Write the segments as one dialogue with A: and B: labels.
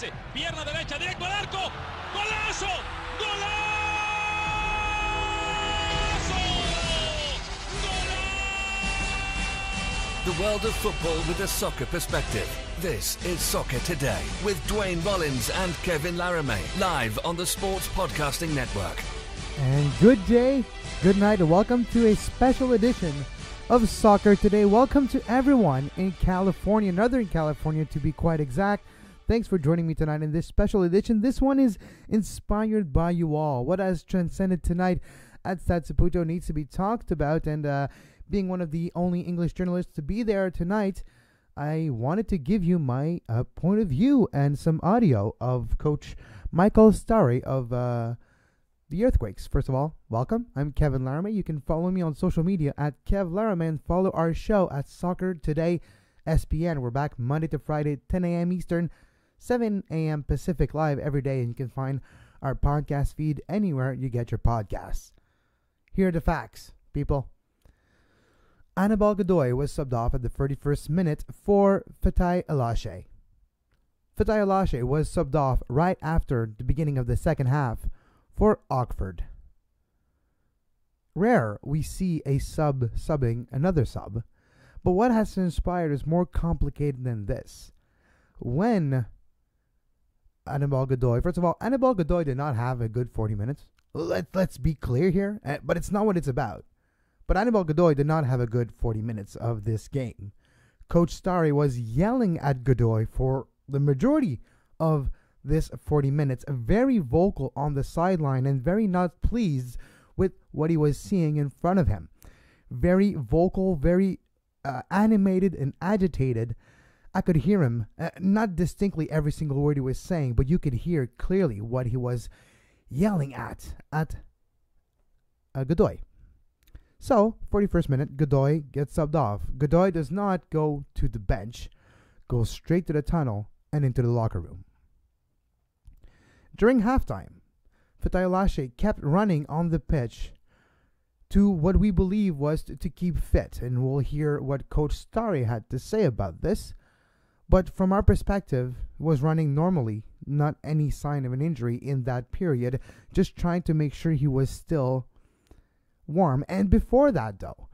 A: pase, pierna derecha, directo al arco, ¡golazo! ¡Golazo!
B: The world of football with a soccer perspective. This is Soccer Today with Dwayne Rollins and Kevin Laramie, live on the Sports Podcasting Network.
C: And good day, good night, and welcome to a special edition of Soccer Today. Welcome to everyone in California, Northern California to be quite exact. Thanks for joining me tonight in this special edition. This one is inspired by you all. What has transcended tonight at Stade Saputo needs to be talked about, and being one of the only English journalists to be there tonight, I wanted to give you my point of view and some audio of Coach Mickael Stahre of the Earthquakes. First of all, welcome. I'm Kevin Laramie. You can follow me on social media at Kev Laramie and follow our show at Soccer Today SPN. We're back Monday to Friday, 10 a.m. Eastern, 7 a.m. Pacific live every day, and you can find our podcast feed anywhere you get your podcasts. Here are the facts, people. Anibal Godoy was subbed off at the 31st minute for Fatai Alashe. Fatai Alashe was subbed off right after the beginning of the second half for Oxford. Rare we see a sub subbing another sub, but what has transpired is more complicated than this. When Anibal Godoy, first of all, Anibal Godoy did not have a good 40 minutes. Let's be clear here, but it's not what it's about. But Anibal Godoy did not have a good 40 minutes of this game. Coach Stahre was yelling at Godoy for the majority of this 40 minutes, very vocal on the sideline and very not pleased with what he was seeing in front of him. Very vocal, very animated and agitated. I could hear him, not distinctly every single word he was saying, but you could hear clearly what he was yelling at Godoy. So, 41st minute, Godoy gets subbed off. Godoy does not go to the bench, goes straight to the tunnel and into the locker room. During halftime, Fatai Alashe kept running on the pitch to what we believe was to keep fit, and we'll hear what Coach Stahre had to say about this. But from our perspective, he was running normally, not any sign of an injury in that period, just trying to make sure he was still warm. And before that, though,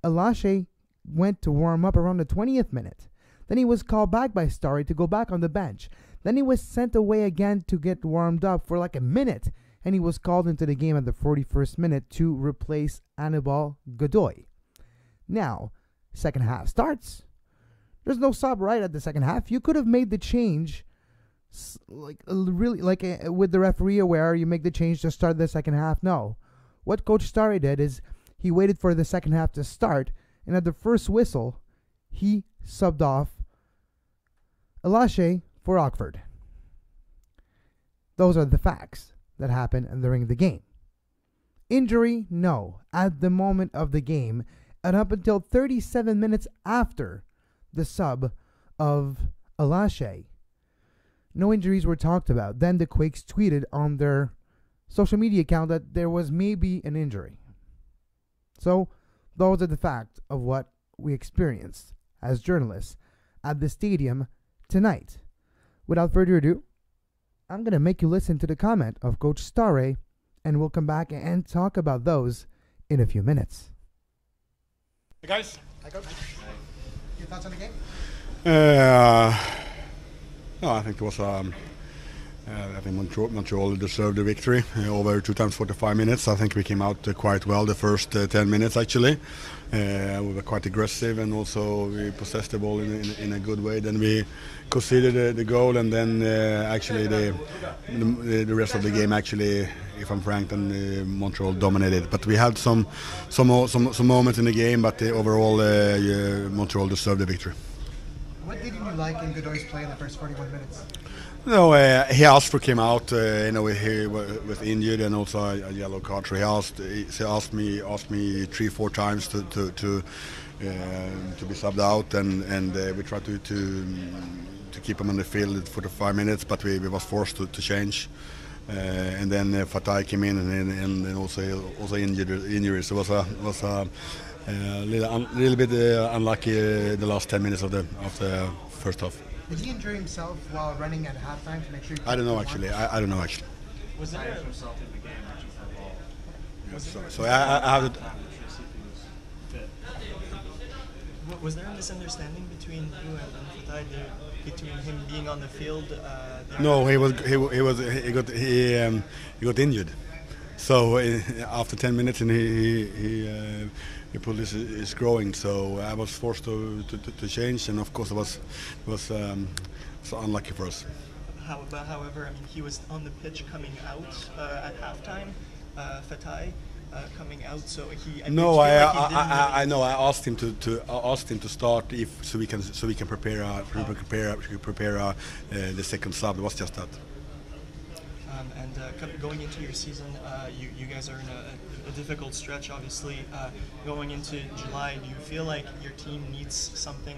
C: Alashe went to warm up around the 20th minute. Then he was called back by Stahre to go back on the bench. Then he was sent away again to get warmed up for like a minute, and he was called into the game at the 41st minute to replace Anibal Godoy. Now, second half starts. There's no sub right at the second half. You could have made the change with the referee aware. You make the change to start the second half. No. What Coach Stahre did is he waited for the second half to start, and at the first whistle, he subbed off Alashe for Oxford. Those are the facts that happened during the game. Injury? No. At the moment of the game, and up until 37 minutes after the sub of Alashe, no injuries were talked about. Then the Quakes tweeted on their social media account that there was maybe an injury. So, those are the facts of what we experienced as journalists at the stadium tonight. Without further ado, I'm going to make you listen to the comment of Coach Stahre, and we'll come back and talk about those in a few minutes.
D: Hey guys.
C: Hi, Coach. Your thoughts on the game?
D: No, I think it was I think Montreal deserved the victory over 2 times 45 minutes. I think we came out quite well the first 10 minutes actually. We were quite aggressive and also we possessed the ball in a good way. Then we conceded the goal, and then actually the rest of the game actually, if I'm frank, then Montreal dominated. But we had some moments in the game, but overall Montreal deserved the victory.
C: What did you like in Godoy's play in the first 41 minutes?
D: No, he asked for came out. He was injured and also a yellow card. So he asked me 3-4 times to be subbed out, and we tried to keep him on the field for the 5 minutes, but we was forced to change. And then Fatai came in and also injuries. So it was a little bit unlucky the last 10 minutes of the first half.
C: Did he injure himself while running at halftime to make sure?
D: I don't know actually. I don't know actually.
E: Was there himself in the game?
D: So I have to.
E: Was there a misunderstanding between you and Fatai between him being on the field?
D: No, he got injured. So after 10 minutes, and he pulled his groin. So I was forced to change, and of course it was so unlucky for us.
E: However, I mean, he was on the pitch coming out at halftime. Fatai coming out, so he.
D: No, I know. I asked him to start so we can prepare the second sub. It was just that.
E: Going into your season, you guys are in a difficult stretch, obviously. Going into July, do you feel like your team needs something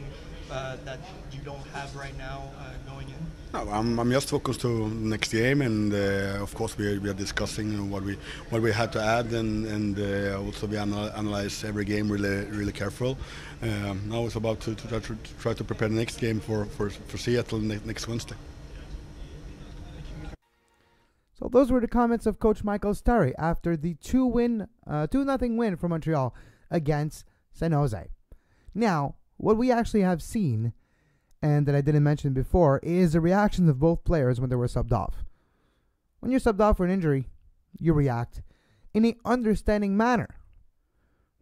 E: that you don't have right now going in?
D: No, I'm just focused to next game, and of course we are discussing what we had to add, and also we analyze every game really careful. Now it's about to try to prepare the next game for Seattle next Wednesday.
C: So those were the comments of Coach Mickael Stahre after the 2-0 win for Montreal against San Jose. Now, what we actually have seen, and that I didn't mention before, is the reactions of both players when they were subbed off. When you're subbed off for an injury, you react in an understanding manner.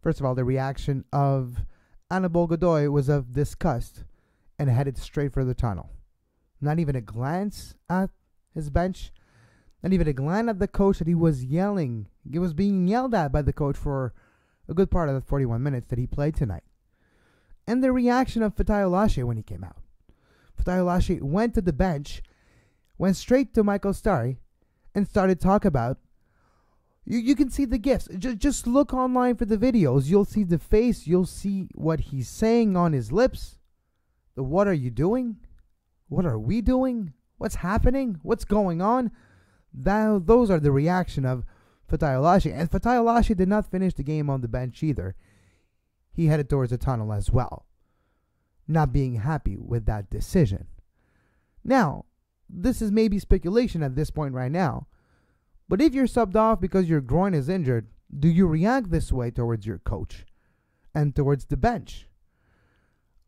C: First of all, the reaction of Anibal Godoy was of disgust and headed straight for the tunnel. Not even a glance at his bench. Not even a glance at the coach that he was yelling. He was being yelled at by the coach for a good part of the 41 minutes that he played tonight. And the reaction of Fatai Olashe when he came out. Fatai Olashe went to the bench, went straight to Mickael Stahre, and started talk about. You can see the gifs. Just look online for the videos. You'll see the face. You'll see what he's saying on his lips. The what are you doing? What are we doing? What's happening? What's going on? Those are the reaction of Fatai Olashe. And Fatai Olashe did not finish the game on the bench either. He headed towards the tunnel as well, not being happy with that decision. Now, this is maybe speculation at this point right now, but if you're subbed off because your groin is injured, do you react this way towards your coach and towards the bench?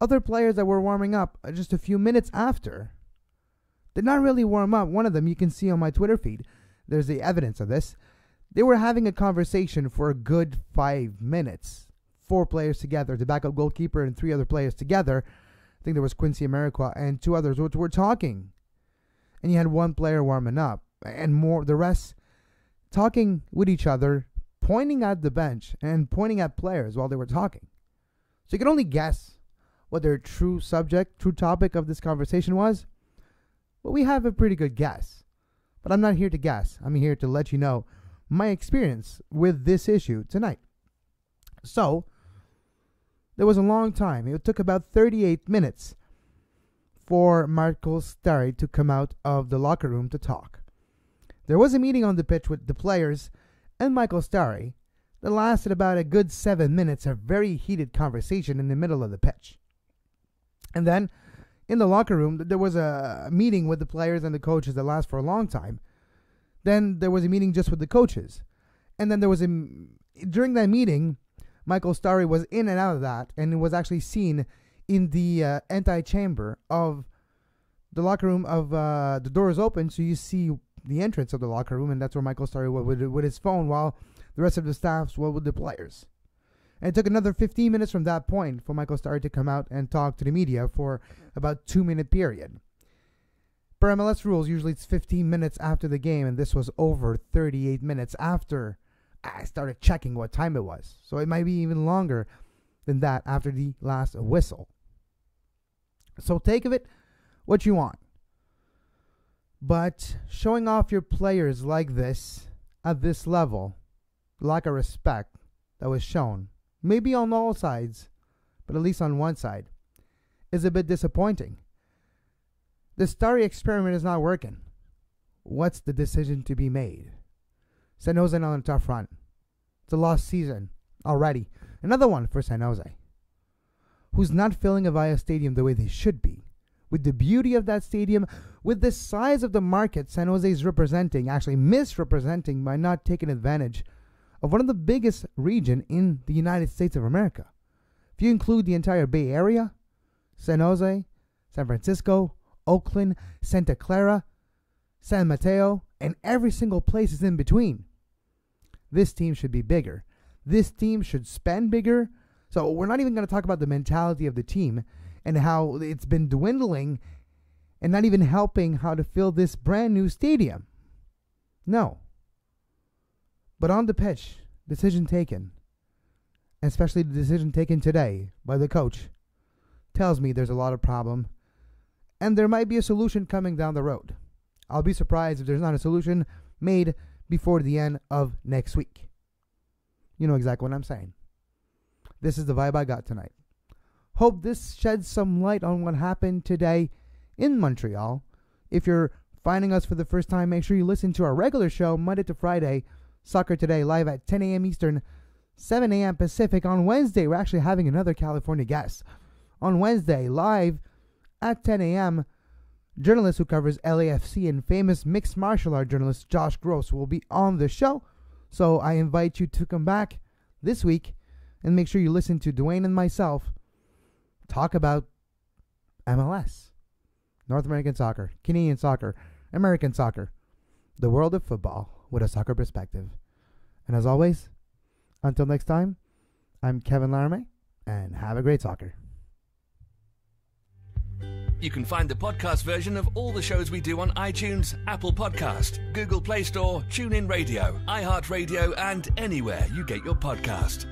C: Other players that were warming up just a few minutes after did not really warm up. One of them you can see on my Twitter feed. There's the evidence of this. They were having a conversation for a good 5 minutes. 4 players together, the backup goalkeeper and 3 other players together. I think there was Quincy Amarikwa and 2 others which were talking. And you had 1 player warming up and the rest talking with each other, pointing at the bench and pointing at players while they were talking. So you can only guess what their true topic of this conversation was. But we have a pretty good guess. But I'm not here to guess. I'm here to let you know my experience with this issue tonight. So, there was a long time. It took about 38 minutes for Mickael Stahre to come out of the locker room to talk. There was a meeting on the pitch with the players and Mickael Stahre that lasted about a good 7 minutes, a very heated conversation in the middle of the pitch. And then, in the locker room, there was a meeting with the players and the coaches that lasted for a long time. Then there was a meeting just with the coaches. And then there was during that meeting, Mickael Stahre was in and out of that, and it was actually seen in the antechamber of the locker room. The door is open, so you see the entrance of the locker room, and that's where Mickael Stahre was with his phone, while the rest of the staff were with the players. And it took another 15 minutes from that point for Mickael Stahre to come out and talk to the media for about 2-minute period. Per MLS rules, usually it's 15 minutes after the game, and this was over 38 minutes after I started checking what time it was. So it might be even longer than that after the last whistle. So take of it what you want. But showing off your players like this, at this level, lack of respect that was shown, maybe on all sides, but at least on one side, is a bit disappointing. The Stahre experiment is not working. What's the decision to be made? San Jose on a tough run. It's a lost season already. Another one for San Jose, who's not filling Avaya Stadium the way they should be, with the beauty of that stadium, with the size of the market San Jose is representing, actually misrepresenting by not taking advantage of one of the biggest region in the United States of America. If you include the entire Bay Area, San Jose, San Francisco, Oakland, Santa Clara, San Mateo, and every single place is in between. This team should be bigger. This team should spend bigger. So we're not even going to talk about the mentality of the team and how it's been dwindling and not even helping how to fill this brand new stadium. No. But on the pitch, decision taken, especially the decision taken today by the coach, tells me there's a lot of problem and there might be a solution coming down the road. I'll be surprised if there's not a solution made before the end of next week. You know exactly what I'm saying. This is the vibe I got tonight. Hope this sheds some light on what happened today in Montreal. If you're finding us for the first time, make sure you listen to our regular show Monday to Friday, Soccer Today, live at 10 a.m. Eastern, 7 a.m. Pacific. On Wednesday, we're actually having another California guest. On Wednesday, live at 10 a.m., journalist who covers LAFC and famous mixed martial art journalist Josh Gross will be on the show. So I invite you to come back this week and make sure you listen to Dwayne and myself talk about MLS, North American soccer, Canadian soccer, American soccer, the world of football with a soccer perspective. And as always, until next time, I'm Kevin Laramie, and have a great soccer.
B: You can find the podcast version of all the shows we do on iTunes, Apple Podcast, Google Play Store, TuneIn Radio, iHeartRadio, and anywhere you get your podcast.